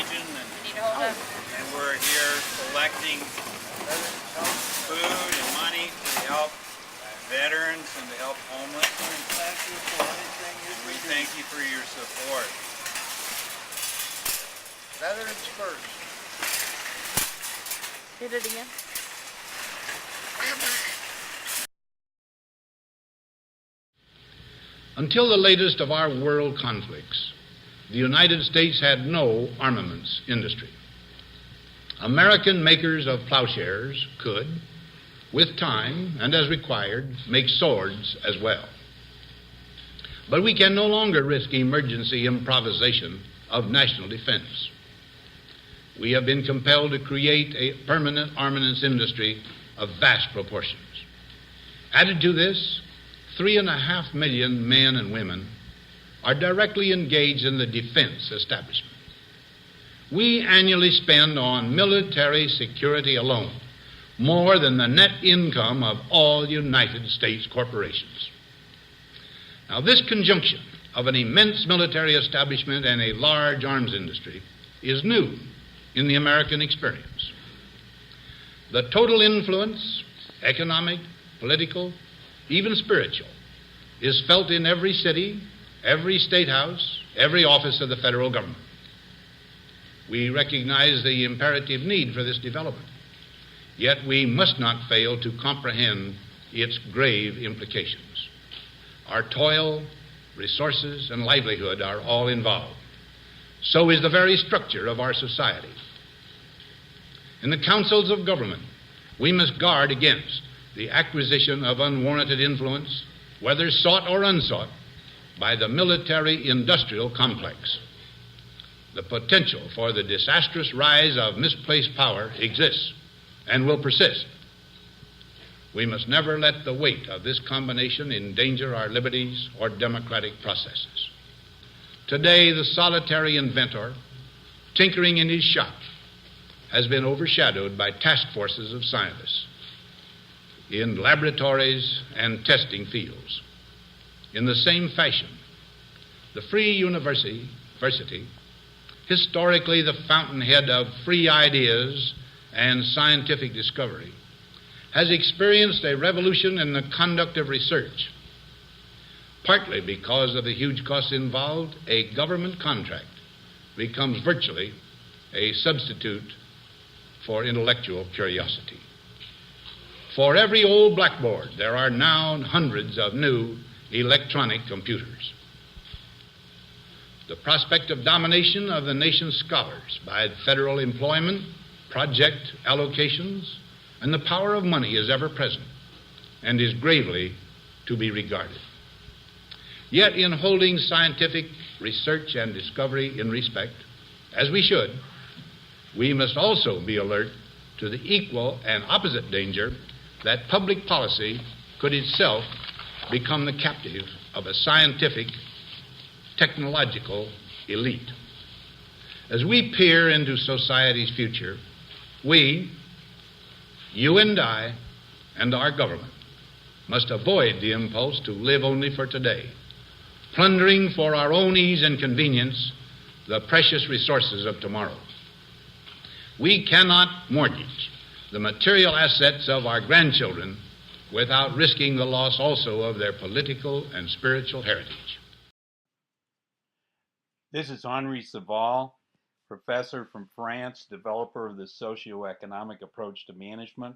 Legion, Oh. and we're here collecting food and money to help veterans and to help homeless. Thank you for everything you We do. thank you for your support. Veterans first. Did it again? Until the latest of our world conflicts, the United States had no armaments industry. American makers of plowshares could, with time and as required, make swords as well. But we can no longer risk emergency improvisation of national defense. We have been compelled to create a permanent armaments industry of vast proportions. Added to this, 3.5 million men and women are directly engaged in the defense establishment. We annually spend on military security alone more than the net income of all United States corporations. Now, this conjunction of an immense military establishment and a large arms industry is new in the American experience. The total influence, economic, political, even spiritual, is felt in every city, every state house, every office of the federal government. We recognize the imperative need for this development, yet we must not fail to comprehend its grave implications. Our toil, resources, and livelihood are all involved. So is the very structure of our society. In the councils of government, we must guard against the acquisition of unwarranted influence, whether sought or unsought, by the military-industrial complex. The potential for the disastrous rise of misplaced power exists and will persist. We must never let the weight of this combination endanger our liberties or democratic processes. Today, the solitary inventor, tinkering in his shop, has been overshadowed by task forces of scientists in laboratories and testing fields. In the same fashion, the free university, historically the fountainhead of free ideas and scientific discovery, has experienced a revolution in the conduct of research. Partly because of the huge costs involved, a government contract becomes virtually a substitute for intellectual curiosity. For every old blackboard, there are now hundreds of new electronic computers. The prospect of domination of the nation's scholars by federal employment, project allocations, and the power of money is ever present and is gravely to be regarded. Yet in holding scientific research and discovery in respect, as we should, we must also be alert to the equal and opposite danger that public policy could itself become the captive of a scientific, technological elite. As we peer into society's future, we, you and I, and our government, must avoid the impulse to live only for today, plundering for our own ease and convenience the precious resources of tomorrow. We cannot mortgage the material assets of our grandchildren without risking the loss also of their political and spiritual heritage. This is Henri Saval, professor from France, developer of the socio-economic approach to management.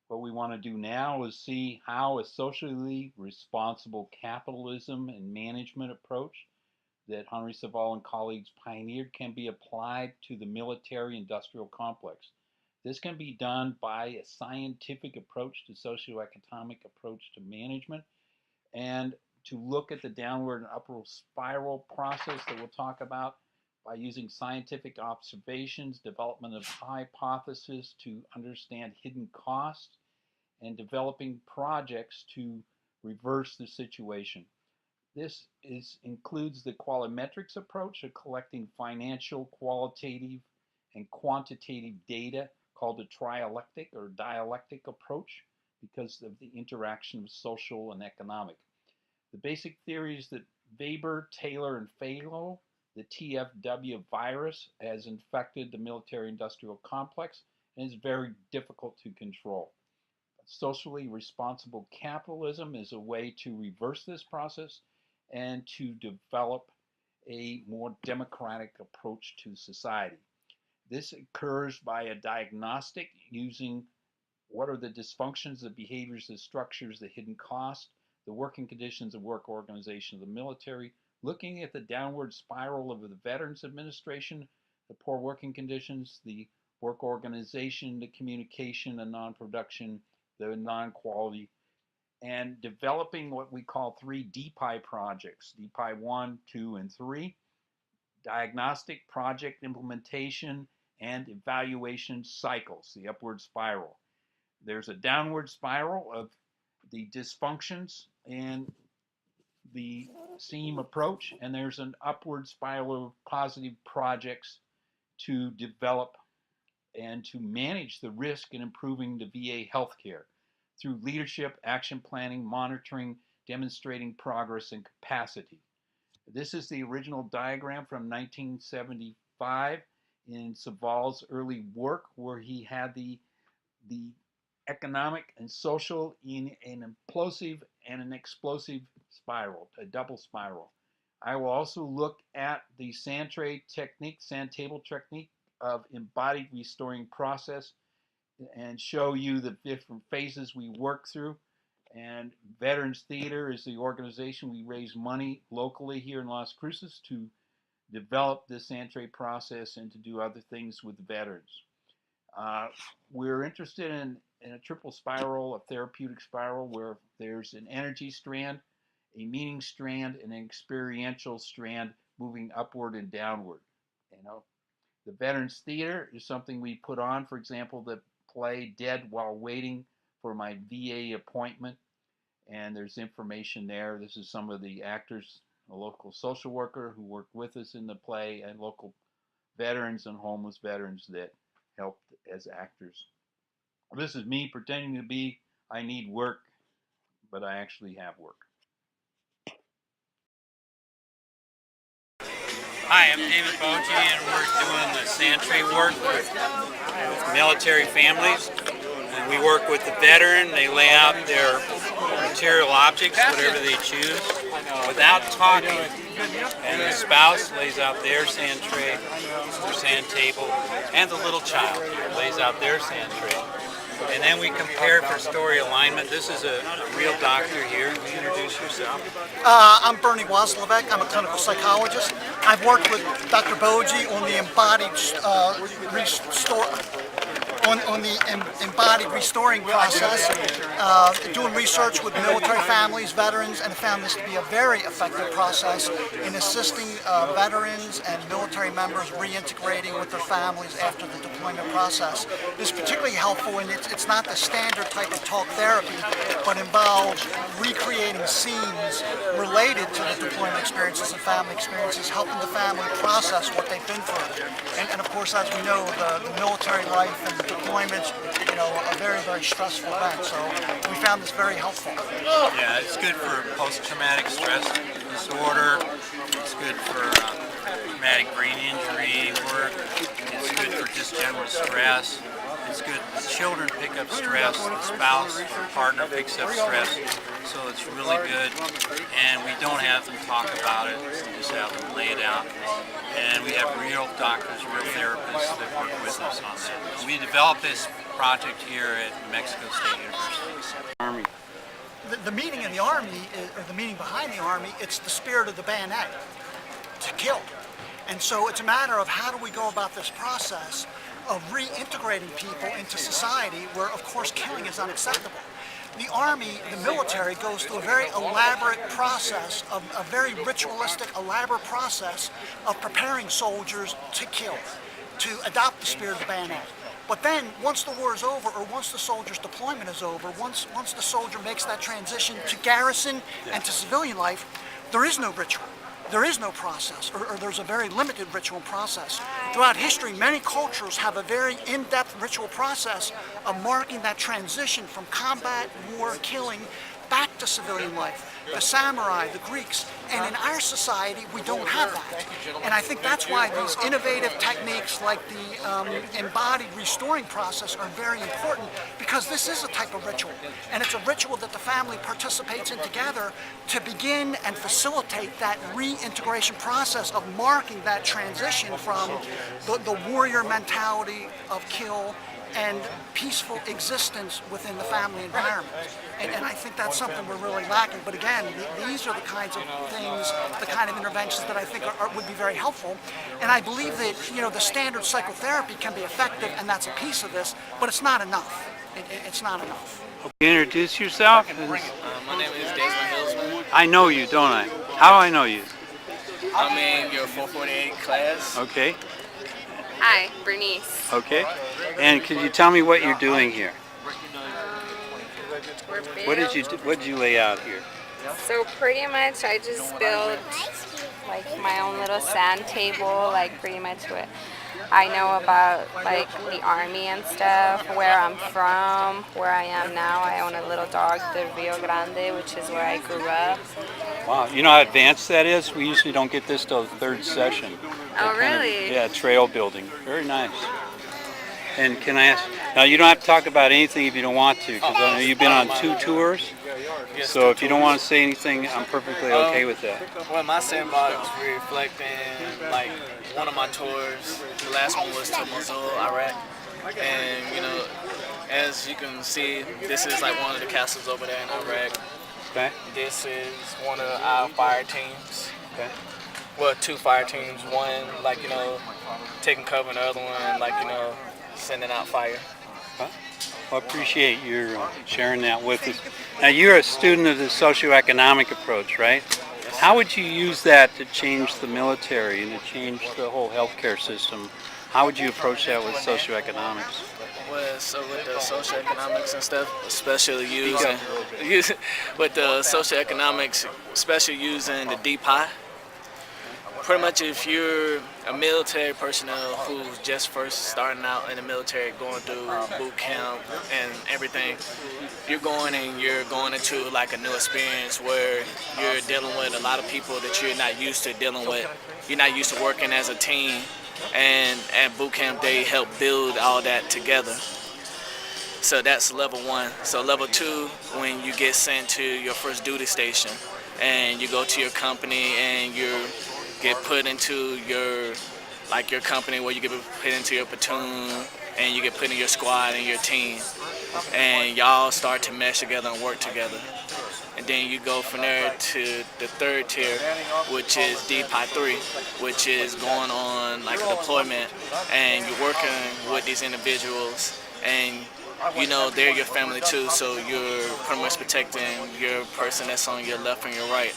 What we want to do now is see how a socially responsible capitalism and management approach that Henri Saval and colleagues pioneered can be applied to the military-industrial complex. This can be done by a scientific approach to socioeconomic approach to management, and to look at the downward and upward spiral process that we'll talk about by using scientific observations, development of hypotheses to understand hidden costs, and developing projects to reverse the situation. This includes the qualimetrics approach of collecting financial, qualitative, and quantitative data called the trialectic or dialectic approach because of the interaction of social and economic. The basic theories that Weber, Taylor, and Falo The TFW virus has infected the military-industrial complex and is very difficult to control. Socially responsible capitalism is a way to reverse this process and to develop a more democratic approach to society. This occurs by a diagnostic using what are the dysfunctions, the behaviors, the structures, the hidden cost, the working conditions of work organization of the military, looking at the downward spiral of the Veterans Administration, the poor working conditions, the work organization, the communication, the non-production, the non-quality, and developing what we call 3 DPI projects, DPI 1, 2, and 3, diagnostic, project implementation, and evaluation cycles, the upward spiral. There's a downward spiral of the dysfunctions and the SEAM approach, and there's an upward spiral of positive projects to develop and to manage the risk in improving the VA healthcare through leadership, action planning, monitoring, demonstrating progress and capacity. This is the original diagram from 1975 in Saval's early work, where he had the economic and social in an implosive and an explosive spiral, a double spiral. I will also look at the Sandpaper Technique of embodied restoring process and show you the different phases we work through. And Veterans Theater is the organization. We raise money locally here in Las Cruces to develop this Sandpaper process and to do other things with the veterans. We're interested in a triple spiral, a therapeutic spiral, where there's an energy strand, a meaning strand, and an experiential strand moving upward and downward. The Veterans Theater is something we put on, for example, the play Dead While Waiting for My VA Appointment, and there's information there. This is some of the actors, a local social worker who worked with us in the play, and local veterans and homeless veterans that helped as actors. This is me pretending to be, I need work, but I actually have work. Hi, I'm David Boje, and we're doing the Sandpaper work with military families. And we work with the veteran. They lay out their material objects, whatever they choose, without talking. And the spouse lays out their sand tray, their sand table, and the little child here lays out their sand tray. And then we compare for story alignment. This is a real doctor here. Will you introduce yourself? I'm Bernie Waslevek. I'm a clinical psychologist. I've worked with Dr. Boje on the embodied restoring process, doing research with military families, veterans, and found this to be a very effective process in assisting veterans and military members reintegrating with their families after the deployment process. This is particularly helpful, and it's not the standard type of talk therapy, but involves recreating scenes related to the deployment experiences and family experiences, helping the family process what they've been through. And of course, as we know, the military life and the deployments, a very, very stressful event. So we found this very helpful. Yeah, it's good for post-traumatic stress disorder. It's good for traumatic brain injury work. It's good for just general stress. It's good. The children pick up stress. The spouse or partner picks up stress. So it's really good. And we don't have them talk about it. We just have them lay it out. And we have real doctors, real therapists that work with us on that. We developed this project here at New Mexico State University. Army. The meaning of the Army, or the meaning behind the Army, it's the spirit of the bayonet, to kill. And so it's a matter of how do we go about this process of reintegrating people into society where, of course, killing is unacceptable. The Army, the military, goes through a very elaborate process, a very ritualistic, elaborate process of preparing soldiers to kill, to adopt the spirit of the bayonet. But then, once the war is over, or once the soldier's deployment is over, once the soldier makes that transition to garrison and to civilian life, there is no ritual. There is no process, or there's a very limited ritual process. Throughout history, many cultures have a very in-depth ritual process of marking that transition from combat, war, killing, back to civilian life. The samurai, the Greeks, and in our society we don't have that. And I think that's why these innovative techniques like the embodied restoring process are very important, because this is a type of ritual, and it's a ritual that the family participates in together to begin and facilitate that reintegration process of marking that transition from the warrior mentality of kill and peaceful existence within the family environment. And I think that's something we're really lacking. But again, these are the kinds of things, the kind of interventions that I think would be very helpful. And I believe that, you know, the standard psychotherapy can be effective, and that's a piece of this, but it's not enough. It's not enough. Introduce yourself. My name is Desmond Hillsman. I know you, don't I? How do I know you? I'm in your 448 class. Okay. Hi, Bernice. Okay. And could you tell me what you're doing here? What did you lay out here? So pretty much I just built like my own little sand table, like pretty much what I know about like the army and stuff, where I'm from, where I am now. I own a little dog, the Rio Grande, which is where I grew up. Wow. You know how advanced that is? We usually don't get this till the third session. Oh, really? Yeah, trail building. Very nice. And can I ask, now you don't have to talk about anything if you don't want to, because I know you've been on 2 tours. So if you don't want to say anything, I'm perfectly okay with that. Well, my sandbox reflecting like one of my tours. The last one was to Mosul, Iraq. And you know, as you can see, this is like one of the castles over there in Iraq. Okay. This is one of our fire teams. Okay. Well, 2 fire teams. One, like, you know, taking cover, and the other one, like, you know, sending out fire. Well, I appreciate your sharing that with us. Now, you're a student of the socioeconomic approach, right? How would you use that to change the military and to change the whole healthcare system? How would you approach that with socioeconomics? Well, so with the socioeconomics and stuff, especially using with the socioeconomics, especially using the DPI. Pretty much, if you're a military personnel who's just first starting out in the military, going through boot camp and everything, you're going into like a new experience where you're dealing with a lot of people that you're not used to dealing with. You're not used to working as a team, and at boot camp they help build all that together. So that's level 1. So level 2, when you get sent to your first duty station, and you go to your company and you get put into your company, where you get put into your platoon and you get put in your squad and your team, and y'all start to mesh together and work together. And then you go from there to the 3rd tier, which is DPI 3, which is going on like a deployment, and you're working with these individuals, and you know they're your family too, so you're pretty much protecting your person that's on your left and your right,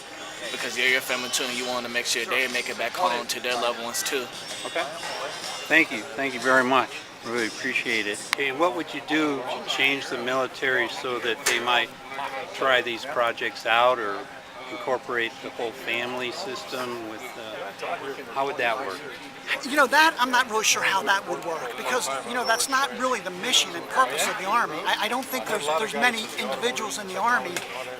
because they're your family too, and you want to make sure they make it back home to their loved ones too. Okay. Thank you very much. Really appreciate it. Okay, what would you do to change the military so that they might try these projects out or incorporate the whole family system with, how would that work? You know, that I'm not really sure how that would work, because, you know, that's not really the mission and purpose of the Army. I don't think there's many individuals in the Army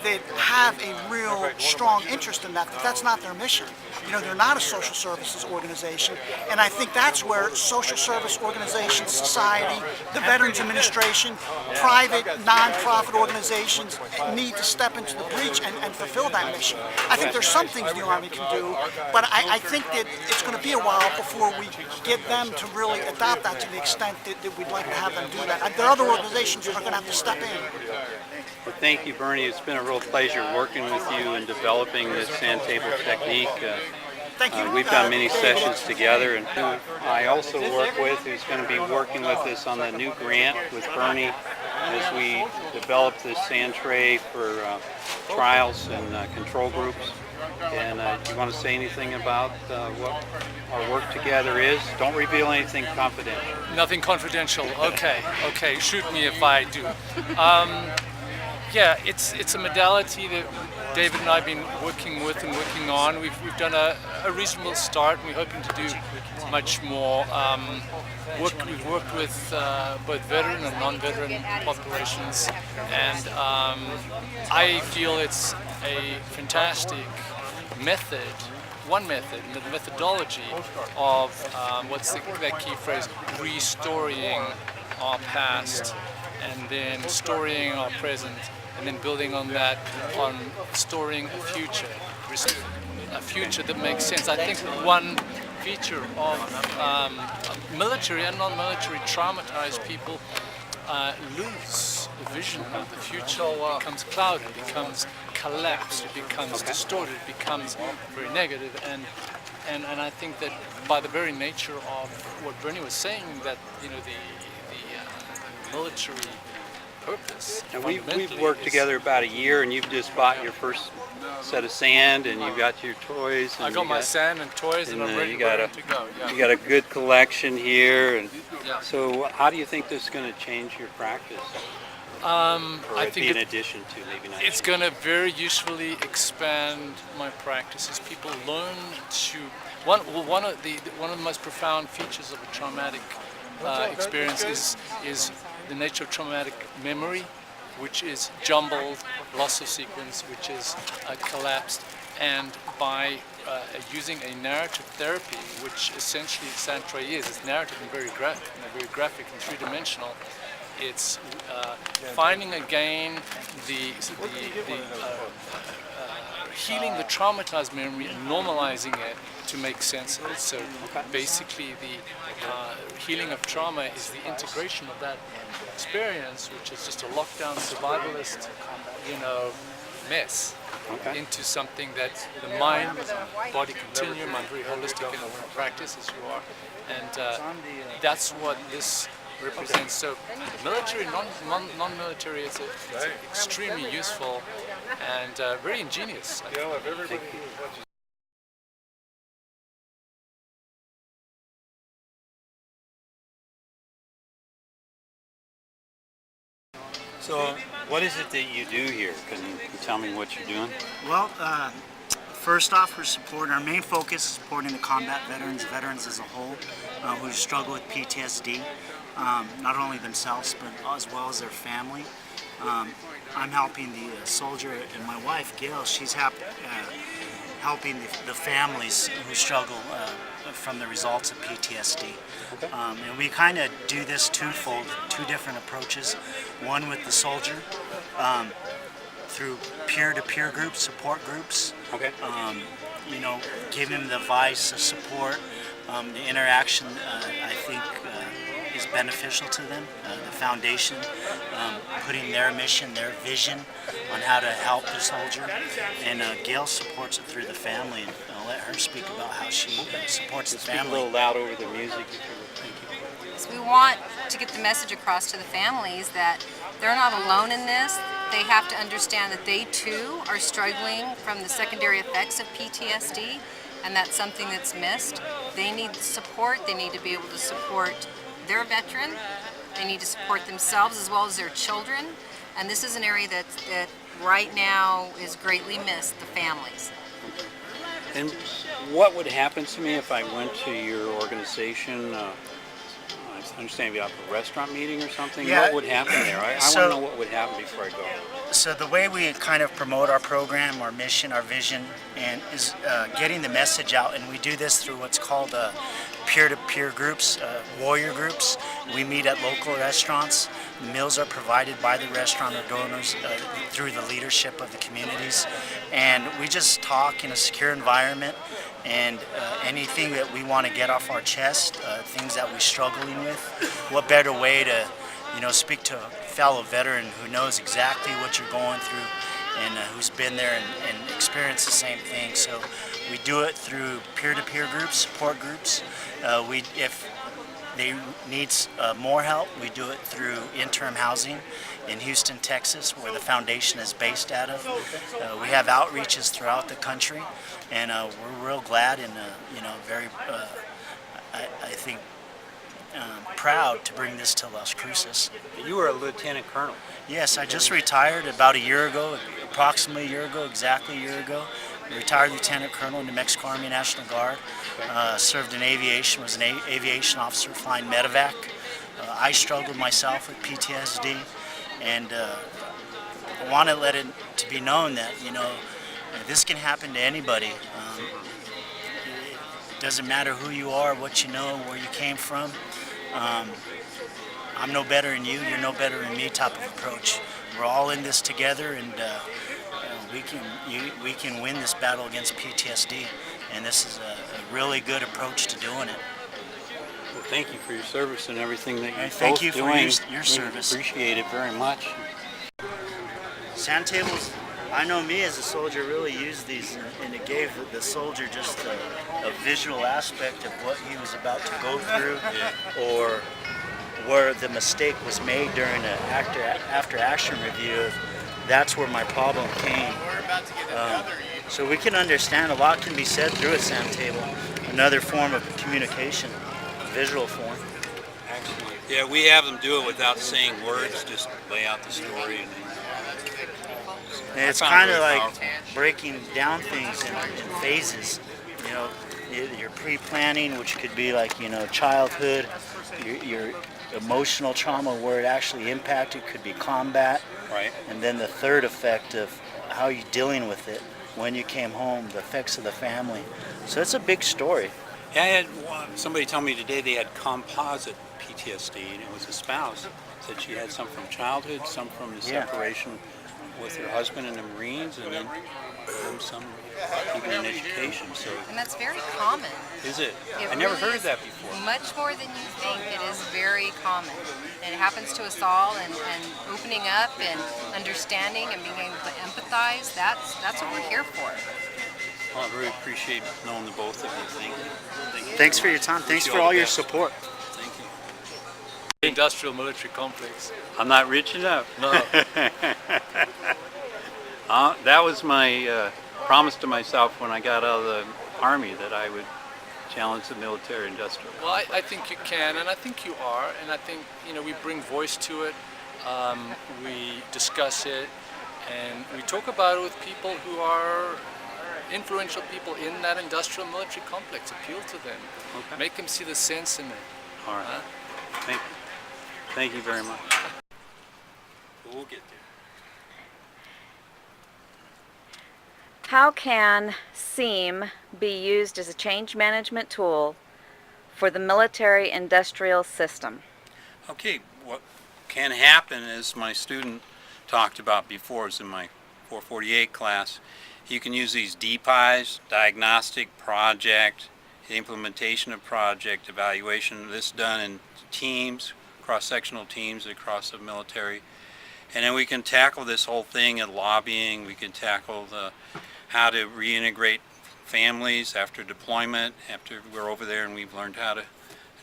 that have a real strong interest in that. That's not their mission. You know, they're not a social services organization, and I think that's where social service organizations, society, the Veterans Administration, private non-profit organizations need to step into the breach and fulfill that mission. I think there's some things the Army can do, but I think that it's going to be a while before we get them to really adopt that to the extent that we'd like to have them do that. There are other organizations that are going to have to step in. Well, thank you, Bernie. It's been a real pleasure working with you and developing this Sandpaper Technique. Thank you. We've done many sessions together, and who I also work with, who's going to be working with us on the new grant with Bernie as we develop this sand tray for trials and control groups. And do you want to say anything about what our work together is? Don't reveal anything confidential. Nothing confidential. Okay. Shoot me if I do. Yeah, it's a modality that David and I have been working with and working on. We've done a reasonable start, and we're hoping to do much more. We've worked with both veteran and non-veteran populations, and I feel it's a fantastic method, one method, the methodology of what's that key phrase, restoring our past, and then storing our present, and then building on that, on storing a future that makes sense. I think one feature of military and non-military traumatized people lose the vision of the future. It becomes clouded, it becomes collapsed, it becomes distorted, it becomes very negative, and I think that by the very nature of what Bernie was saying, that the military purpose. And we've worked together about a year, and you've just bought your first set of sand, and you've got your toys. And I got my sand and toys, and I'm ready to go. Yeah. You got a good collection here, and so how do you think this is going to change your practice? I think in addition to maybe not. It's going to very usefully expand my practices. People learn to one of the most profound features of a traumatic experience is the nature of traumatic memory, which is jumbled, loss of sequence, which is collapsed, and by using a narrative therapy, which essentially Sandtray is, it's narrative and very graphic and three-dimensional. It's finding again healing the traumatized memory and normalizing it to make sense of it. So basically the healing of trauma is the integration of that experience, which is just a lockdown survivalist, mess, into something that the mind, body continuum, I'm very holistic in practice as you are, and that's what this represents. So military, non-military, it's extremely useful and very ingenious. So what is it that you do here? Can you tell me what you're doing? Well, first off, our main focus is supporting the combat veterans as a whole, who struggle with PTSD, not only themselves, but as well as their family. I'm helping the soldier, and my wife, Gail, she's helping the families who struggle from the results of PTSD. And we kind of do this twofold, two different approaches. One with the soldier, through peer-to-peer groups, support groups. Give him the advice, the support, the interaction. I think is beneficial to them. The foundation, putting their mission, their vision on how to help the soldier, and Gail supports it through the family. And I'll let her speak about how she supports the family. Speak a little loud over the music. Thank you. So we want to get the message across to the families that they're not alone in this. They have to understand that they too are struggling from the secondary effects of PTSD, and that's something that's missed. They need support. They need to be able to support their veteran. They need to support themselves as well as their children. And this is an area that right now is greatly missed, the families. And what would happen to me if I went to your organization? I understand you have a restaurant meeting or something. Yeah. What would happen there? I want to know what would happen before I go. So the way we kind of promote our program, our mission, our vision, and is getting the message out, and we do this through what's called peer-to-peer groups, warrior groups. We meet at local restaurants. Meals are provided by the restaurant or donors through the leadership of the communities, and we just talk in a secure environment. And anything that we want to get off our chest, things that we're struggling with, what better way to speak to a fellow veteran who knows exactly what you're going through and who's been there and experienced the same thing. So we do it through peer-to-peer groups, support groups. If they need more help, we do it through interim housing in Houston, Texas, where the foundation is based out of. We have outreaches throughout the country, and we're real glad and very, I think, proud to bring this to Las Cruces. You were a lieutenant colonel. Yes, I just retired about a year ago, approximately a year ago, exactly a year ago. retired lieutenant colonel in New Mexico Army National Guard. Served in aviation, was an aviation officer flying medevac. I struggled myself with PTSD, and I want to let it to be known that, you know, this can happen to anybody. It doesn't matter who you are, what you know, where you came from. I'm no better than you, you're no better than me type of approach. We're all in this together, and we can win this battle against PTSD, and this is a really good approach to doing it. Well, thank you for your service and everything that you're thank you doing. For your service. Appreciate it very much. Sand tables, I know me as a soldier really used these, and it gave the soldier just a visual aspect of what he was about to go through, or where the mistake was made during an after action review. That's where my problem came. So we can understand, a lot can be said through a sand table, another form of communication, visual form. Actually, yeah, we have them do it without saying words, just lay out the story. And it's kind of like breaking down things in phases. You know, your pre-planning, which could be like, you know, childhood, your emotional trauma, where it actually impacted, could be combat. Right. And then the third effect of how you're dealing with it when you came home, the effects of the family. So it's a big story. Yeah, I had somebody tell me today they had composite PTSD, and it was a spouse. Said she had some from childhood, some from the separation with her husband in the Marines, and then some even in education. So. And that's very common. Is it? I Really never heard of that before. Much more than you think. It is very common. And it happens to us all, and opening up and understanding and being able to empathize, that's what we're here for. Well, I really appreciate knowing the both of you. Thank you. Thank you. Thanks for your time. Thanks for all your support. Thank you. Industrial military complex. I'm not rich enough. No. That was my promise to myself when I got out of the Army, that I would challenge the military industrial. Well, I think you can, and I think you are, and I think, you know, we bring voice to it, we discuss it, and we talk about it with people who are influential people in that industrial military complex. Appeal to them, make them see the sense in it. All right. Thank you very much. We'll get there. How can SEAM be used as a change management tool for the military-industrial system? Okay, what can happen, as my student talked about before, is in my 448 class, you can use these DPIs, diagnostic, project, implementation of project, evaluation, this done in teams, cross-sectional teams across the military. And then we can tackle this whole thing in lobbying, we can tackle how to reintegrate families after deployment, after we're over there and we've learned how to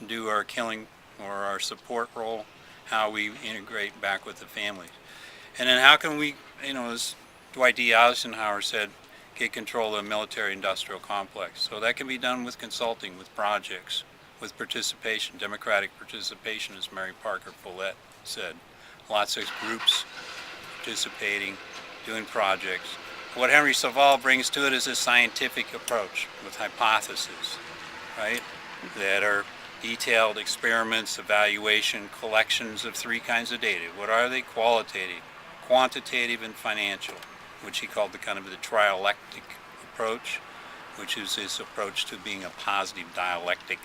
do our killing or our support role, how we integrate back with the families. And then how can we, you know, as Dwight D. Eisenhower said, get control of the military-industrial complex. So that can be done with consulting, with projects, with participation, democratic participation, as Mary Parker Follett said. Lots of groups participating, doing projects. What Henry Saval brings to it is a scientific approach with hypotheses, right? That are detailed experiments, evaluation, collections of three kinds of data. What are they? Qualitative, quantitative, and financial, which he called the kind of the trialectic approach, which is his approach to being a positive dialectic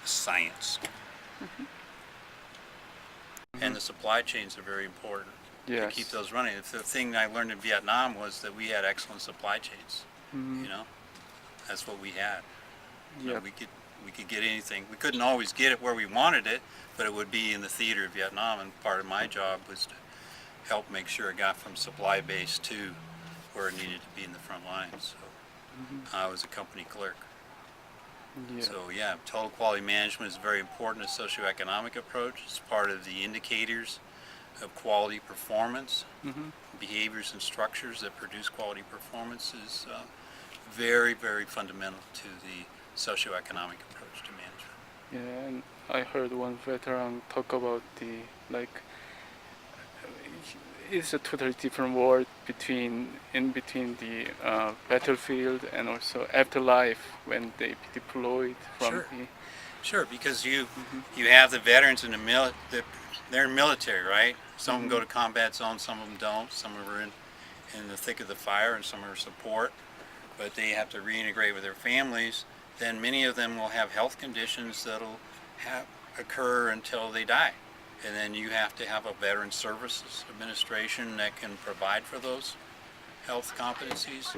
of science. And the supply chains are very important. To keep those running. The thing I learned in Vietnam was that we had excellent supply chains. You know, that's what we had. You know, we could get anything. We couldn't always get it where we wanted it, but it would be in the theater of Vietnam. And part of my job was to help make sure it got from supply base to where it needed to be in the front lines. So I was a company clerk. So yeah, total quality management is very important. A socioeconomic approach. It's part of the indicators of quality performance. Behaviors and structures that produce quality performance is very, very fundamental to the socioeconomic approach to management. Yeah, and I heard one veteran talk about the, like, it's a totally different world in between the battlefield and also afterlife when they be deployed from Sure. the. Sure, because you have the veterans in they're military, right? Some of them go to combat zones, some of them don't. Some are in the thick of the fire, and some are support. But they have to reintegrate with their families. Then many of them will have health conditions that'll occur until they die. And then you have to have a Veteran Services Administration that can provide for those health competencies,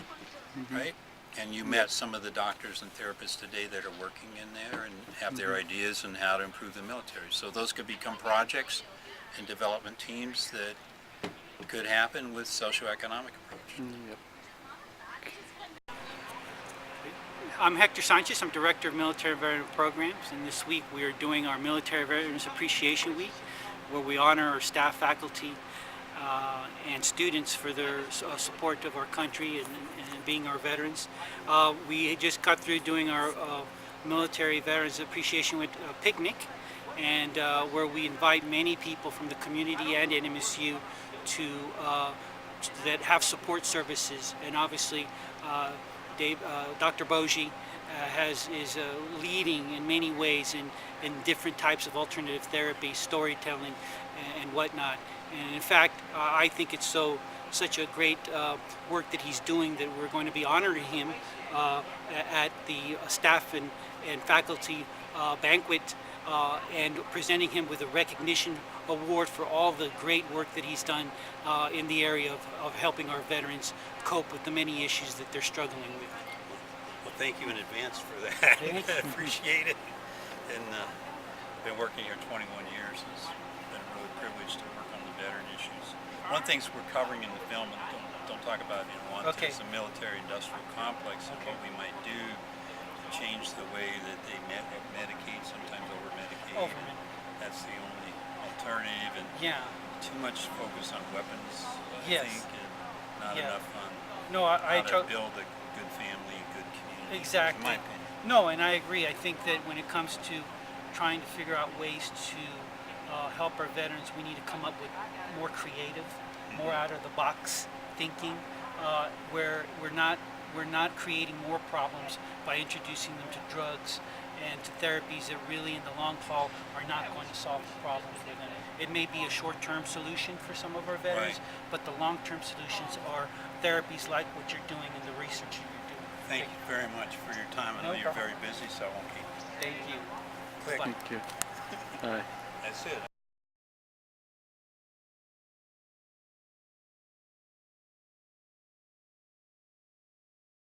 right? And you met some of the doctors and therapists today that are working in there and have their ideas on how to improve the military. So those could become projects and development teams that could happen with socioeconomic approach. Yep. I'm Hector Sanchez. I'm Director of Military Veteran Programs, and this week we are doing our Military Veterans Appreciation Week, where we honor our staff, faculty, and students for their support of our country and being our veterans. We just got through doing our Military Veterans Appreciation Week picnic, and where we invite many people from the community and NMSU that have support services, and obviously Dr. Boje is leading in many ways in different types of alternative therapy, storytelling, and whatnot. And in fact, I think it's such a great work that he's doing that we're going to be honoring him at the staff and faculty banquet and presenting him with a recognition award for all the great work that he's done in the area of helping our veterans cope with the many issues that they're struggling with. Well, thank you in advance for that. I appreciate it. And been working here 21 years. It's been a really privilege to work on the veteran issues. One of the things we're covering in the film, and don't talk about it if you want to, is the military-industrial complex and what we might do to change the way that they medicate, sometimes over-medicate. That's the only alternative, and too much focus on weapons, I think, and not enough on how to build a good family, good community. Exactly. In my opinion. No, and I agree. I think that when it comes to trying to figure out ways to help our veterans, we need to come up with more creative, more out-of-the-box thinking, where we're not creating more problems by introducing them to drugs and to therapies that really in the long haul are not going to solve the problem for them. It may be a short-term solution for some of our veterans, but the long-term solutions are therapies like what you're doing and the research that you're doing. Thank you very much for your time. I know you're very busy, so I won't keep you. Thank you. Click. Thank you. All right. That's it.